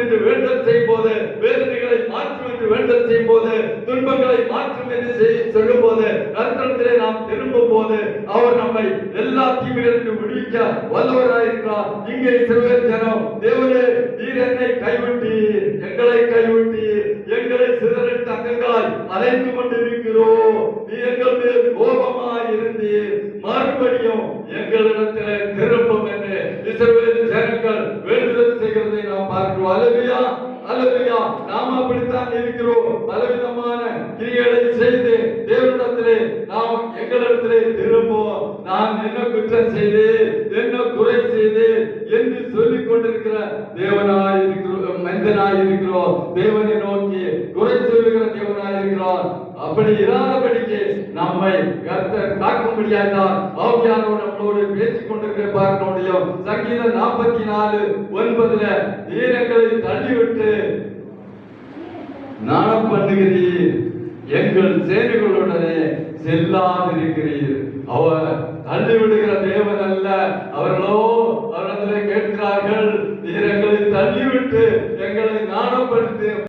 என்று வேண்டல் செய்யும் போது, வேதனைகளை மாற்றும் என்று வேண்டல் செய்யும் போது, துன்பங்களை மாற்றும் என்று சொல்லும் போது, கர்த்தரிடத்திலே நாம் திரும்பும் போது அவர் நம்மை எல்லா தீமைகளுக்கு விடுவிக்க வல்லவராயிருக்கிறார். இங்கே இஸ்ரவேல் ஜனம், தேவனே நீர் என்னை கைவிட்டீர், எங்களை கைவிட்டீர், எங்களை சிதறடித்த அங்கங்களாய் அலைந்து கொண்டிருக்கிறோம், நீ எங்கள் மேல் கோபமாய் இருந்தீர், மறுபடியும் எங்களிடத்திலே திரும்பும் என்று இஸ்ரவேல் ஜனங்கள் வேண்டுதல் செய்கிறதை நாம் பார்க்கிறோம். அல்லேலூயா, அல்லேலூயா. நாம் அப்படித்தான் இருக்கிறோம். பலவிதமான கிரியைகளை செய்து தேவனிடத்திலே நாம் எங்களிடத்திலே திரும்புவோம். நான் என்ன குற்றம் செய்து, என்ன குறை செய்து என்று சொல்லிக் கொண்டிருக்கிற தேவனாய் இருக்கிறோம், மனிதனாய் இருக்கிறோம். தேவனை நோக்கி குறை சொல்லுகிற தேவனாய் இருக்கிறோம். அப்படி இராதபடிக்கு நம்மை கர்த்தர் காக்கும்படியாய்தான் ஆவியானவர் நம்மளோடு பேசிக் கொண்டிருக்கிற பார்க்க முடியும். சங்கீதம் 44:9 நீரங்களை தள்ளிவிட்டு நாணம் பண்ணுகிறீர், எங்கள் சேனைகளுடனே செல்லாதிருக்கிறீர். அவர் தள்ளிவிடுகிற தேவன் அல்ல. அவர்களோ அவரிடத்திலே கேட்கிறார்கள், நீர் எங்களை தள்ளிவிட்டு